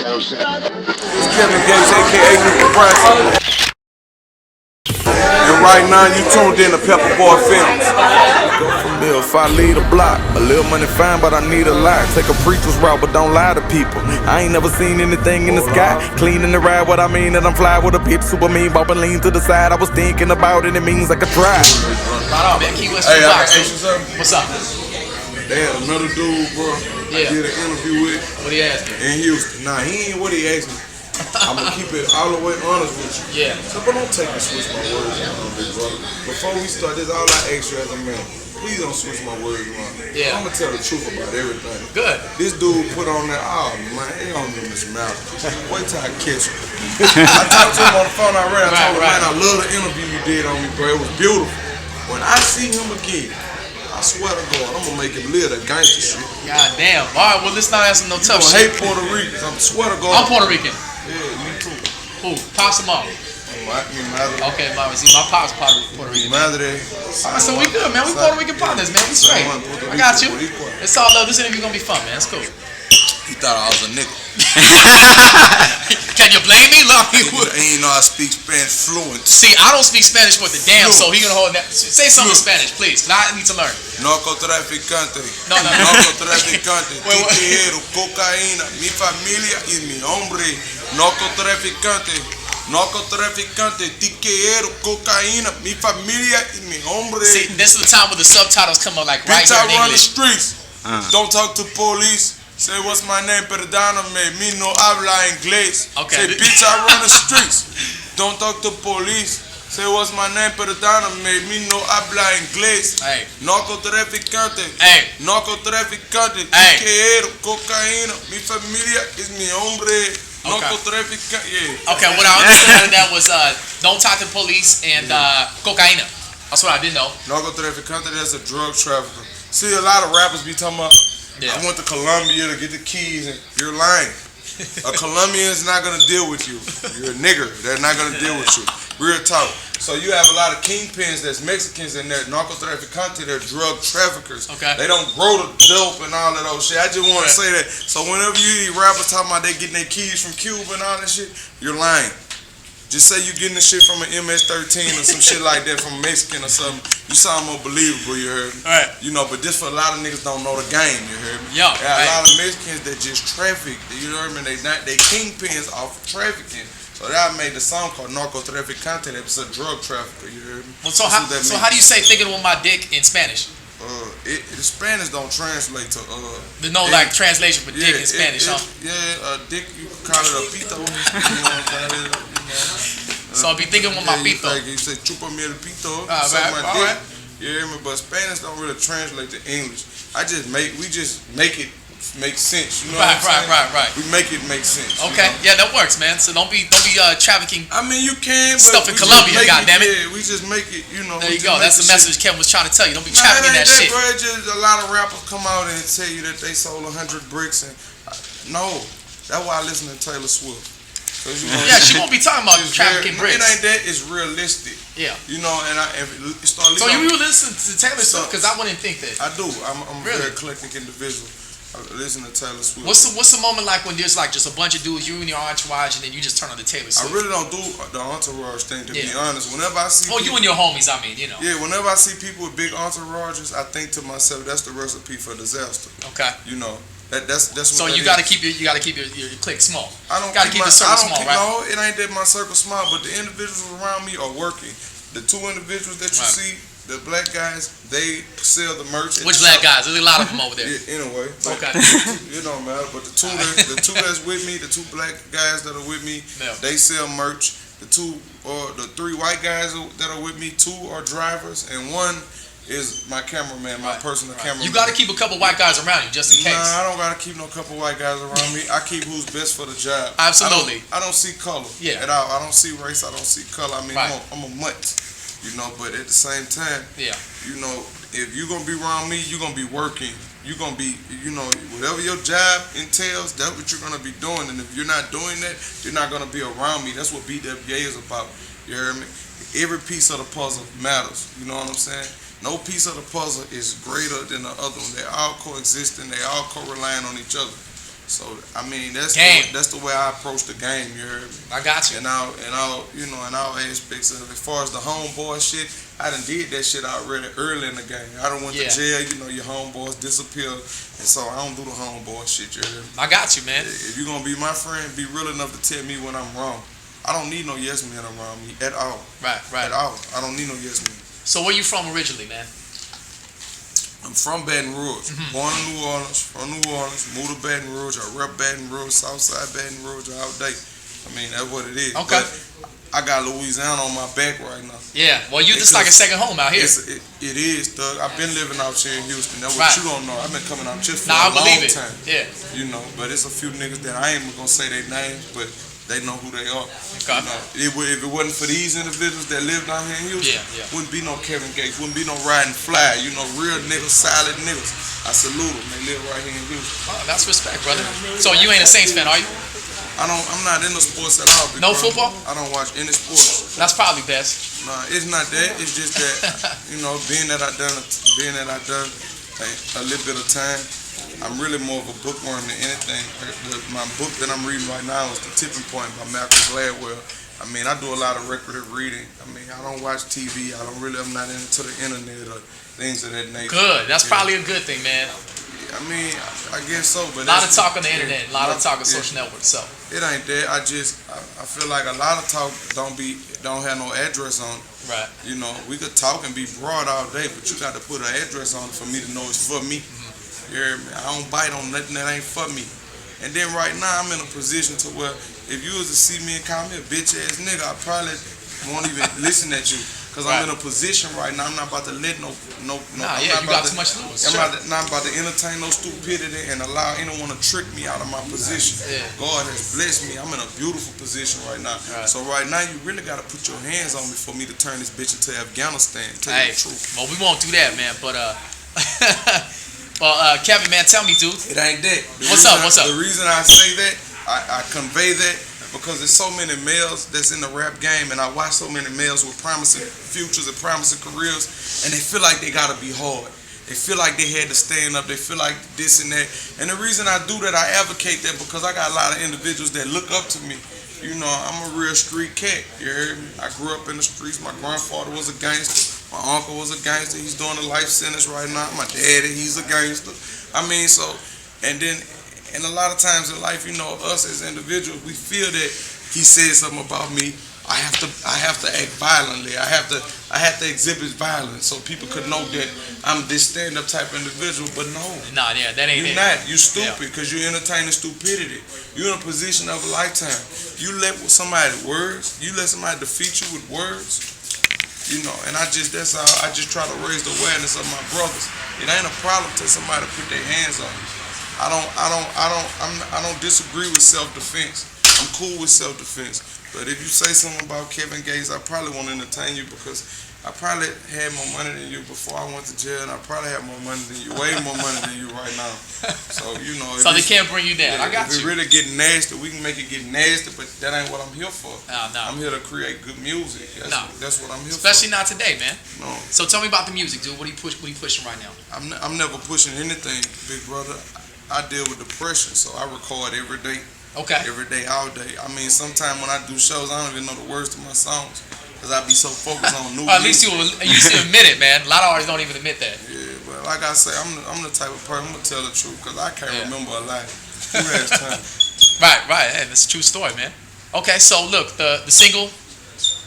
Kevin Gates, aka Mr. Bryson. And right now you tuned in to PeppaBoy Films. Go from there, if I lead a block, a little money fine, but I need a lot. Take a preacher's route, but don't lie to people. I ain't never seen anything in the sky. Clean in the ride, what I mean, that I'm fly with a bitch, super mean, bop and lean to the side. I was thinking about it, it means I could try. Man, Qui West, Hey, I can ask you something. what's up? They had another dude, bro. I did an interview with What he asked me? in Houston. Nah, he ain't what he asked me. I'm gonna keep it all the way honest with you. Yeah. So, but don't take and switch my words around, big brother. Before we start this, all I ask you as a man, please don't switch my words around. Yeah. I'm gonna tell the truth about everything. Good. This dude put on that, oh man, he don't know Mr. Mouth. Wait till I catch him. I talked to him on the phone, I told him, man, I love the interview you did on me, bro. It was beautiful. When I see him again, I swear to God, I'm gonna make him live that gangster shit. God damn. All right, well, let's not answer no tough I shit. hate Puerto Ricans. I swear to God. I'm Puerto Rican. Yeah, me too. Who? Pops them all. Mi madre. Okay, mama. See, my pops Puerto Rican. Madre. All right, so we good, man. We Puerto Rican partners, man. We straight. I got you. It's all love. This interview gonna be fun, man. It's cool. He thought I was a nigga. Can you blame me? Look, He ain't know I speak Spanish fluent. see, I don't speak Spanish worth a damn, so he gonna hold that. Say something in Spanish, please. I need to learn. Narcotraficante. No. Narcotraficante. Wait. Tiquero, cocaína. Mi familia y mi hombre. Narcotraficante. Narcotraficante. Tiquero, cocaína. Mi familia y mi hombre. See, this is the time where the subtitles come up like right Bitch, here I in run the English. streets. Don't talk to police. Say what's my name, perdóname, mi no habla inglés. Okay. Say bitch, I run the streets. Don't talk to police. Say what's my name, perdóname, mi no habla inglés. Hey. Narcotraficante. Hey. Narcotraficante. Hey. Tiquero, cocaína. Mi familia es mi hombre. Narcotraficante. Yeah. Okay, what I understood out of that was don't talk to police and cocaína. That's what I didn't know. Narcotraficante, that's a drug trafficker. See, a lot of rappers be talking about, Yeah. I went to Colombia to get the keys, and you're lying. A Colombian is not gonna deal with you. You're a nigger. They're not gonna deal with you. Real talk. So you have a lot of kingpins that's Mexicans and they're narcotraficante, they're drug traffickers. Okay. They don't grow the dope and all that old shit. I just want to say that. So whenever you hear rappers talking about they getting their keys from Cuba and all that shit, you're lying. Just say you getting the shit from an MS-13 or some shit like that from a Mexican or something. You sound more believable, you heard me? Right. You know, but this for a lot of niggas don't know the game, you heard me? Yeah, There are a lot of Mexicans that just traffic, you heard me? They kingpins off of trafficking. So that made the song called Narcotraficante. That's a drug trafficker, you heard me? Well, so how do you say thinking with my dick in Spanish? The Spanish don't translate to There's no like translation for dick in Spanish, huh? Dick, you can call it a pito. You know, So I'll be thinking with my pito. Like you say, chupa mi el pito. Right, my all dick. right. You hear me? But Spanish don't really translate to English. We just make it make sense. You know what I'm saying? Right. We make it make sense. Okay, You know? yeah, that works, man. So don't be trafficking. I mean, you can, but Stuff in Colombia, goddammit. Yeah, we just make it, you know. There you go. That's the message Kevin was trying to tell you. Don't be trafficking that shit. Bro, it's just a lot of rappers come out and tell you that they sold 100 bricks and no. That's why I listen to Taylor Swift. Yeah, she won't be talking about trafficking bricks. It ain't that. It's realistic. Yeah. You know, and Starlito. So you listen to Taylor Swift? Because I wouldn't think that. I do. I'm Really? a very eclectic individual. I listen to Taylor Swift. What's the moment like when there's like just a bunch of dudes, you and your entourage, and then you just turn on the Taylor Swift? I really don't do the entourage thing, to be honest. Whenever I see you and your homies, I mean, you know. Yeah, whenever I see people with big entourages, I think to myself, that's the recipe for disaster. Okay. You know, that's what. So you got to keep your clique small. I don't got to keep the circle small, right? No, it ain't that my circle small, but the individuals around me are working. The two individuals that you see, the black guys, they sell the merch. Which black guys? There's a lot of them over there. Yeah, anyway. Okay. It don't matter. But the two that's with me, the two black guys that are with me, they sell merch. The three white guys that are with me, two are drivers, and one is my cameraman, my personal cameraman. You got to keep a couple white guys around you just in case. Nah, I don't got to keep no couple white guys around me. I keep who's best for the job. Absolutely. I don't see color at all. I don't see race. I don't see color. I mean, I'm a mutt. You know, but at the same time, you know, if you're going to be around me, you're going to be working. You're going to be, you know, whatever your job entails, that's what you're going to be doing. And if you're not doing that, you're not going to be around me. That's what BWA is about. You hear me? Every piece of the puzzle matters. You know what I'm saying? No piece of the puzzle is greater than the other one. They're all coexisting. They all co-relying on each other. So I mean that's the way I approach the game. You heard me? I got you. And all you know, in all aspects of it. As far as the homeboy shit, I done did that shit already early in the game. I done went to jail. You know, your homeboys disappeared, and so I don't do the homeboy shit. You heard me? I got you, man. If you're gonna be my friend, be real enough to tell me when I'm wrong. I don't need no yes men around me at all. Right. At all. I don't need no yes men. So where you from originally, man? I'm from Baton Rouge, born in New Orleans, from New Orleans, moved to Baton Rouge. I rep Baton Rouge, Southside Baton Rouge all day. I mean, that's what it is. Okay. But I got Louisiana on my back right now. Yeah, well, you just like a second home out here. It is, Doug. I've been living out here in Houston. That's what you don't know. I've been coming out just for a long time. Yeah. You know, but it's a few niggas that I ain't going to say their names, but they know who they are. Okay. You know, if it wasn't for these individuals that live down here in Houston, wouldn't be no Kevin Gates, wouldn't be no Riding Fly. You know, real niggas, solid niggas. I salute them. They live right here in Houston. Oh, that's respect, brother. So you ain't a Saints fan, are you? I'm not into sports at all. No football? I don't watch any sports. That's probably best. Nah, it's not that. It's just that, you know, being that I done a little bit of time, I'm really more of a bookworm than anything. My book that I'm reading right now is The Tipping Point by Malcolm Gladwell. I mean, I do a lot of recreative reading. I mean, I don't watch TV. I'm not into the internet or things of that nature. Good. That's probably a good thing, man. I mean, I guess so. But a lot of talk on the internet, a lot of talk on social networks. So it ain't that. I feel like a lot of talk don't have no address on it. Right. You know, we could talk and be broad all day, but you got to put an address on it for me to know it's for me. You hear me? I don't bite on nothing that ain't for me. And then right now I'm in a position to where if you was to see me and call me a bitch ass nigga, I probably won't even listen at you. Cause I'm in a position right now. I'm not about to let no. You got too much to lose. I'm not about to entertain no stupidity and allow anyone to trick me out of my position. Yeah. God has blessed me. I'm in a beautiful position right now. Right. So right now you really got to put your hands on me for me to turn this bitch into Afghanistan. Tell you the truth. Well, we won't do that, man. But Kevin, man, tell me, dude. It ain't that. What's up? The reason I say that, I convey that. Because there's so many males that's in the rap game, and I watch so many males with promising futures and promising careers, and they feel like they gotta be hard. They feel like they had to stand up. They feel like this and that. And the reason I do that, I advocate that because I got a lot of individuals that look up to me. You know, I'm a real street cat. You heard me? I grew up in the streets. My grandfather was a gangster. My uncle was a gangster. He's doing a life sentence right now. My daddy, he's a gangster. I mean, so, and then. And a lot of times in life, you know, us as individuals, we feel that he said something about me. I have to act violently. I have to exhibit violence so people could know that I'm this stand-up type individual. But no, that ain't it. You're not. You stupid because you're entertaining stupidity. You're in a position of a lifetime. You let somebody defeat you with words. You know, and I just try to raise the awareness of my brothers. It ain't a problem till somebody put their hands on you. I don't disagree with self-defense. I'm cool with self-defense. But if you say something about Kevin Gates, I probably won't entertain you because I probably had more money than you before I went to jail, and I probably have more money than you, way more money than you right now. So, you know. So they can't bring you down. I got you. If it really get nasty, we can make it get nasty, but that ain't what I'm here for. No. I'm here to create good music. That's what I'm here Especially for. not today, man. No. So tell me about the music, dude. What are you pushing right now? I'm never pushing anything, big brother. I deal with depression, so I record every day. Okay. Every day, all day. I mean, sometimes when I do shows, I don't even know the words to my songs because I be so focused on new music. At least you admit it, man. A lot of artists don't even admit that. Yeah, but like I say, I'm the type of person, I'm going to tell the truth because I can't remember a lot. Who has time? Right. Hey, that's a true story, man. Okay, so look, the single,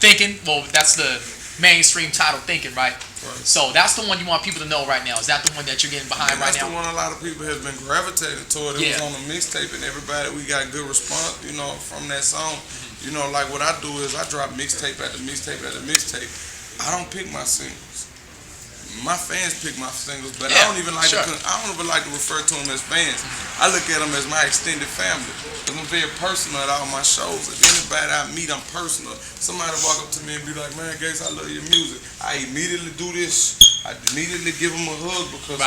Thinking, well, that's the mainstream title, Thinking, right? Right. So that's the one you want people to know right now. Is that the one that you're getting behind right now? That's the one a lot of people have been gravitating toward. It was on the mixtape, and everybody, we got good response, you know, from that song. You know, like what I do is I drop mixtape after mixtape after mixtape. I don't pick my singles. My fans pick my singles, but I don't even like to refer to them as fans. I look at them as my extended family. Because I'm very personal at all my shows. If anybody I meet, I'm personal. Somebody walk up to me and be like, man, Gates, I love your music. I immediately do this. I immediately give them a hug because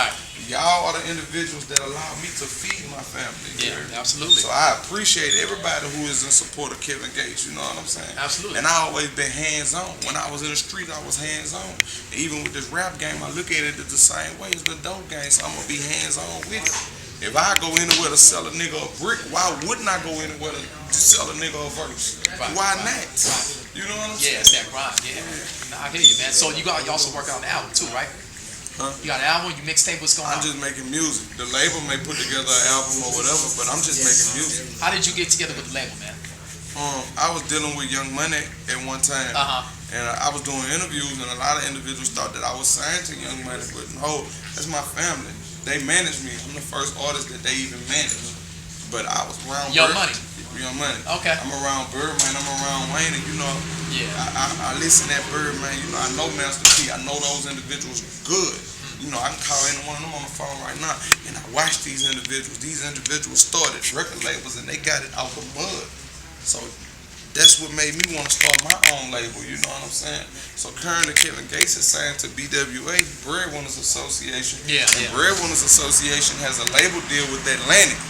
y'all are the individuals that allow me to feed my family. Yeah, absolutely. So I appreciate everybody who is in support of Kevin Gates, you know what I'm saying? Absolutely. And I always been hands-on. When I was in the street, I was hands-on. Even with this rap game, I look at it the same way as the dope game, so I'm going to be hands-on with it. If I go anywhere to sell a nigga a brick, why wouldn't I go anywhere to sell a nigga a verse? Right, why not? Right. You know what I'm saying? Yeah, it's that grind. Yeah. No, I hear you, man. So you also working on the album too, right? Huh? You got an album, you mixtape, what's going on? I'm just making music. The label may put together an album or whatever, but I'm just making music. How did you get together with the label, man? I was dealing with Young Money at one time, and I was doing interviews, and a lot of individuals thought that I was signed to Young Money, but no, that's my family. They manage me. I'm the first artist that they even manage. But I was around Young Money. Young Money. Okay. I'm around Birdman. I'm around Wayne, and I listen at Birdman. I know Master P. I know those individuals good. I can call any one of them on the phone right now, and I watch these individuals. These individuals started record labels, and they got it out the mud. So that's what made me want to start my own label, you know what I'm saying? So currently Kevin Gates is signed to BWA, Breadwinners Association. And Breadwinners Association has a label deal with Atlantic.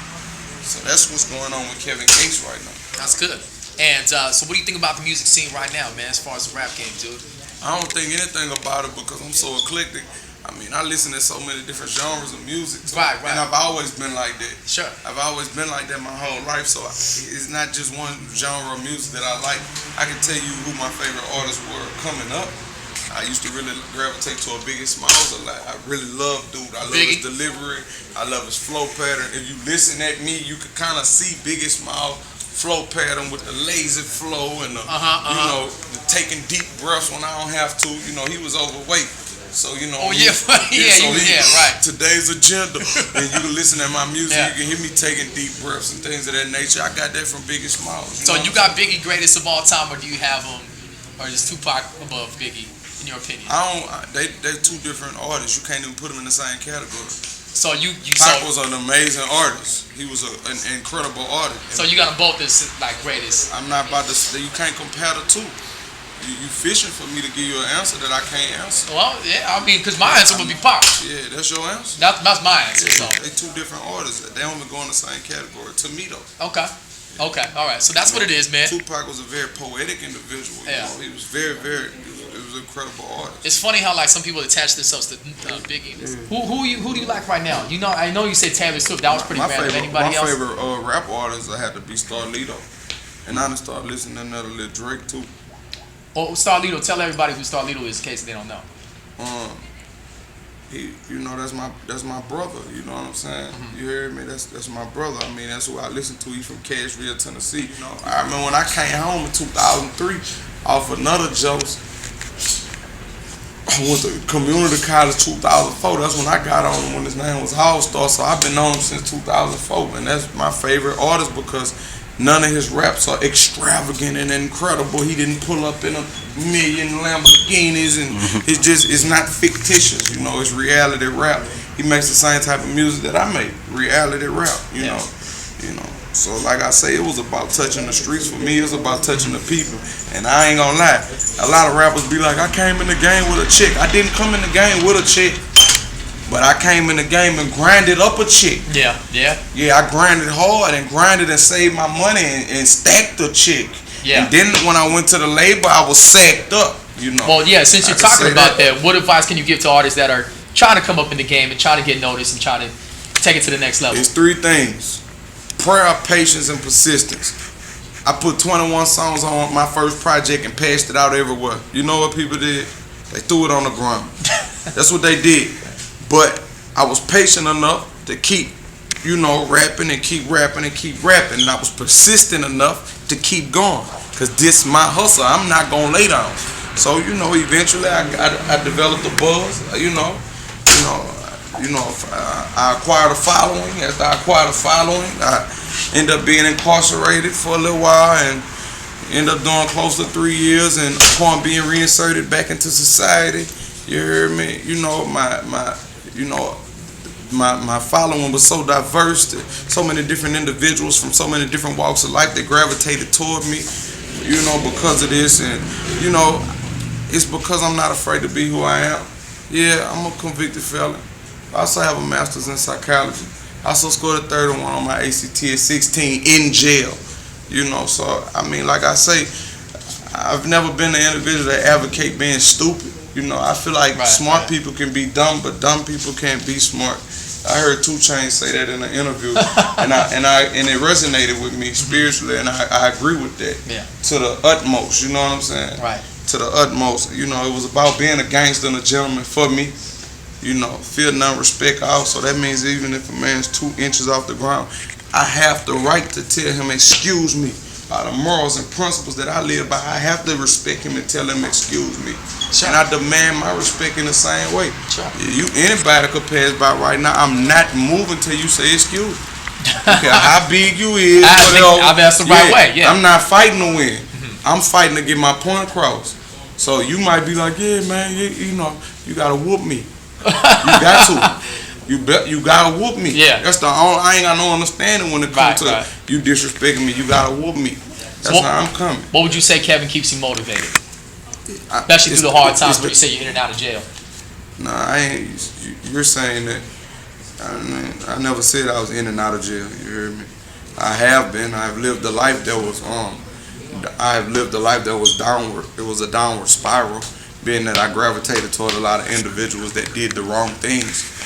So that's what's going on with Kevin Gates right now. That's good. And so what do you think about the music scene right now, man, as far as the rap game, dude? I don't think anything about it because I'm so eclectic. I mean, I listen to so many different genres of music. Right. And I've always been like that. Sure. I've always been like that my whole life. So it's not just one genre of music that I like. I can tell you who my favorite artists were coming up. I used to really gravitate to a Biggie Smalls a lot. I really love dude. I love his delivery. I love his flow pattern. If you listen at me, you could kind of see Biggie Smalls flow pattern with the lazy flow and the, the taking deep breaths when I don't have to. He was overweight. So right. Today's agenda, and you can listen at my music. You can hear me taking deep breaths and things of that nature. I got that from Biggie Smalls. So you got Biggie greatest of all time, or do you have him, or is Tupac above Biggie in your opinion? They're two different artists. You can't even put them in the same category. So Pac was an amazing artist. He was an incredible artist. So you got them both as like greatest. I'm not about to. You can't compare the two. You fishing for me to give you an answer that I can't answer. Well, yeah, I mean, because my answer would be Pac. Yeah, that's your answer? That's my answer. Yeah, they're two different artists. They don't even go in the same category. To me, though. Okay. All right. So that's what it is, man. Tupac was a very poetic individual. He was very, very. He was an incredible artist. It's funny how some people attach themselves to Biggie. Who do you like right now? I know you said Taylor Swift. That was pretty random. Anybody else? My favorite rap artist I had to be Starlito, and I done started listening to another little Drake too. Oh, Starlito, tell everybody who Starlito is in case they don't know. That's my brother. You know what I'm saying? You hear me? That's my brother. I mean, that's who I listen to. He's from Cashville, Tennessee. I remember when I came home in 2003 off another Joe's. I went to community college 2004. That's when I got on him when his name was All Star. So I've been on him since 2004, and that's my favorite artist because none of his raps are extravagant and incredible. He didn't pull up in a million Lamborghinis, and it's not fictitious. It's reality rap. He makes the same type of music that I make, reality rap. You know. So like I say, it was about touching the streets for me. It was about touching the people, and I ain't gonna lie. A lot of rappers be like, I came in the game with a chick. I didn't come in the game with a chick. But I came in the game and grinded up a chick. Yeah, I grinded hard and grinded and saved my money and stacked the chick. Yeah. And then when I went to the label, I was sacked up, Well, yeah, since you're talking about that, what advice can you give to artists that are trying to come up in the game and try to get noticed and try to take it to the next level? It's three things: prayer, patience, and persistence. I put 21 songs on my first project and passed it out everywhere. You know what people did? They threw it on the ground. That's what they did. But I was patient enough to keep, rapping and keep rapping and keep rapping. And I was persistent enough to keep going. Because this is my hustle. I'm not going to lay down. So, eventually I developed a buzz. I acquired a following. After I acquired a following, I ended up being incarcerated for a little while and ended up doing close to 3 years. And upon being reinserted back into society, you hear me? My following was so diverse, so many different individuals from so many different walks of life that gravitated toward me, because of this. And, it's because I'm not afraid to be who I am. Yeah, I'm a convicted felon. I also have a master's in psychology. I also scored a 31 on my ACT at 16 in jail. So, I mean, like I say, I've never been the individual that advocate being stupid. I feel like smart people can be dumb, but dumb people can't be smart. I heard 2 Chainz say that in an interview, and it resonated with me spiritually, and I agree with that. Yeah. To the utmost, you know what I'm saying? Right. To the utmost, you know, it was about being a gangster and a gentleman for me. You know, fear none, respect all. So that means even if a man's 2 inches off the ground, I have the right to tell him, excuse me. By the morals and principles that I live by, I have to respect him and tell him, excuse me. Sure. And I demand my respect in the same way. Sure. Anybody could pass by right now. I'm not moving till you say excuse me. Okay, how big you is. I've asked the right way. Yeah. I'm not fighting to win. I'm fighting to get my point across. So you might be like, yeah, man, you know, you gotta whoop me. You got to. You gotta whoop me. Yeah. That's the only. I ain't got no understanding when it comes to you disrespecting me. You gotta whoop me. That's how I'm coming. What would you say Kevin keeps you motivated? Especially through the hard times where you say you're in and out of jail. Nah, I ain't. You're saying that. I never said I was in and out of jail. You heard me? I have been. I've lived a life that was I have lived a life that was downward. It was a downward spiral, being that I gravitated toward a lot of individuals that did the wrong things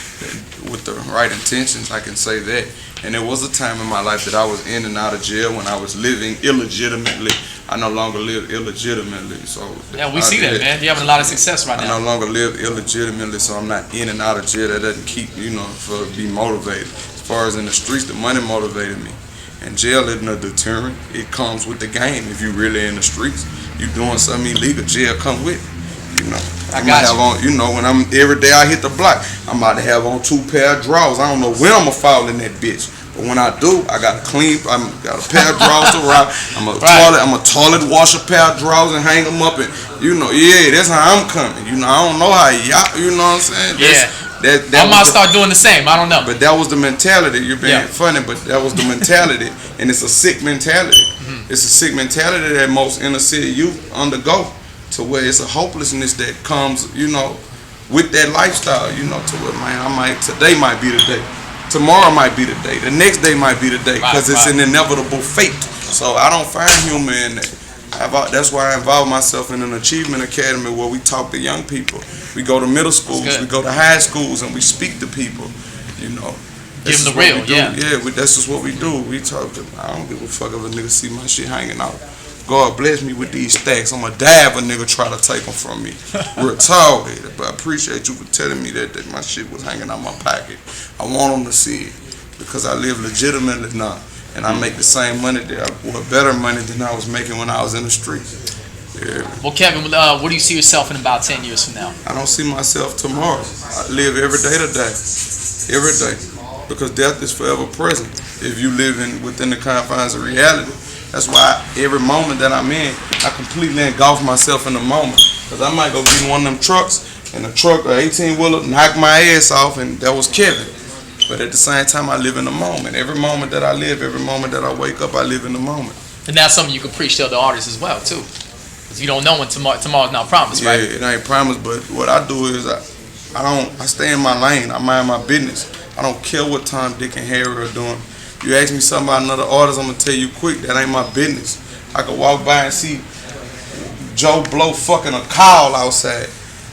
with the right intentions. I can say that. And there was a time in my life that I was in and out of jail when I was living illegitimately. I no longer live illegitimately. So yeah, we see that, man. You're having a lot of success right now. I no longer live illegitimately, so I'm not in and out of jail. That doesn't keep, you know, for be motivated. As far as in the streets, the money motivated me. And jail isn't a deterrent. It comes with the game. If you really in the streets, you doing something illegal, jail come with it. You know, I got have on, you know, when I'm every day I hit the block, I'm about to have on 2 pair of drawers. I don't know when I'm gonna fall in that bitch, but when I do, I got a clean. I got a pair of drawers to rock. I'm a toilet wash a pair of drawers and hang them up, and you know, yeah, that's how I'm coming. You know, I don't know how y'all, you know what I'm saying? I might start doing the same. I don't know. But that was the mentality. You're being funny, but that was the mentality, and it's a sick mentality. It's a sick mentality that most inner city youth undergo. To where it's a hopelessness that comes, you know, with that lifestyle, you know, to where, man, today might be the day. Tomorrow might be the day. The next day might be the day, because it's an inevitable fate. So I don't find humor in that. That's why I involve myself in an achievement academy where we talk to young people. We go to middle schools, we go to high schools, and we speak to people, you know. Give them the real, yeah, that's just what we do. We talk to, I don't give a fuck if a nigga see my shit hanging out. God bless me with these stacks. I'ma die if a nigga try to take them from me. Retarded. But I appreciate you for telling me that my shit was hanging out my pocket. I want them to see it because I live legitimately now, and I make the same money better money than I was making when I was in the street. Yeah. Well, Kevin, what do you see yourself in about 10 years from now? I don't see myself tomorrow. I live every day today. Every day. Because death is forever present if you live within the confines of reality. That's why every moment that I'm in, I completely engulf myself in the moment. Because I might go get one of them trucks, and a truck or 18-wheeler knock my ass off, and that was Kevin. But at the same time, I live in the moment. Every moment that I live, every moment that I wake up, I live in the moment. And that's something you can preach to other artists as well, too. Because you don't know when tomorrow's not promised, right? Yeah, it ain't promised, but what I do is I stay in my lane. I mind my business. I don't care what Tom, Dick, and Harry are doing. You ask me something about another artist, I'm going to tell you quick, that ain't my business. I could walk by and see Joe Blow fucking a cow outside.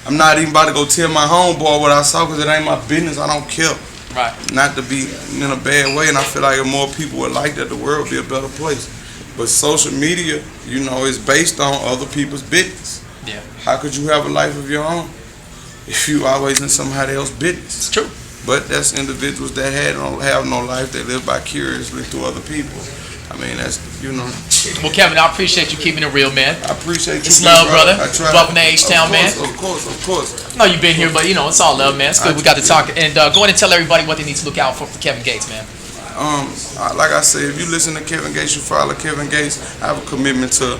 I'm not even about to go tell my homeboy what I saw because it ain't my business. I don't care. Right. Not to be in a bad way, and I feel like if more people would like that, the world would be a better place. But social media, you know, is based on other people's business. Yeah. How could you have a life of your own if you always in somebody else's business? It's true. But that's individuals that have no life. They live vicariously through other people. I mean, that's, you know. Well, Kevin, I appreciate you keeping it real, man. I appreciate you. It's love, brother. Welcome to H-Town, man. Of course. I know you've been here, but, you know, it's all love, man. It's good we got to talk. And go ahead and tell everybody what they need to look out for Kevin Gates, man. Like I said, if you listen to Kevin Gates, you follow Kevin Gates. I have a commitment to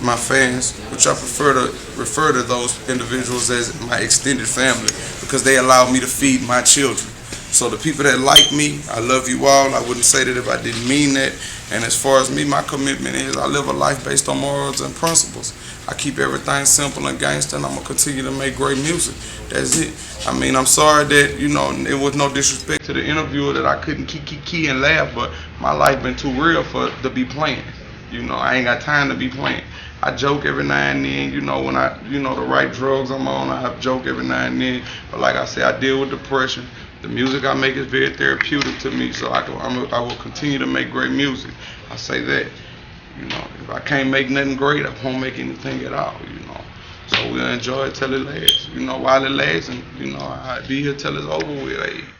my fans, which I prefer to refer to those individuals as my extended family because they allow me to feed my children. So the people that like me, I love you all. I wouldn't say that if I didn't mean that. And as far as me, my commitment is I live a life based on morals and principles. I keep everything simple and gangster, and I'm going to continue to make great music. That's it. I mean, I'm sorry that, you know, it was no disrespect to the interviewer that I couldn't key and laugh, but my life been too real to be playing. You know, I ain't got time to be playing. I joke every now and then, you know, when the right drugs I'm on, I joke every now and then. But like I said, I deal with depression, The music I make is very therapeutic to me, so I will continue to make great music. I say that. You know, if I can't make nothing great, I won't make anything at all, you know. So we'll enjoy it till it lasts, you know, while it lasts, and, you know, I'll be here till it's over with.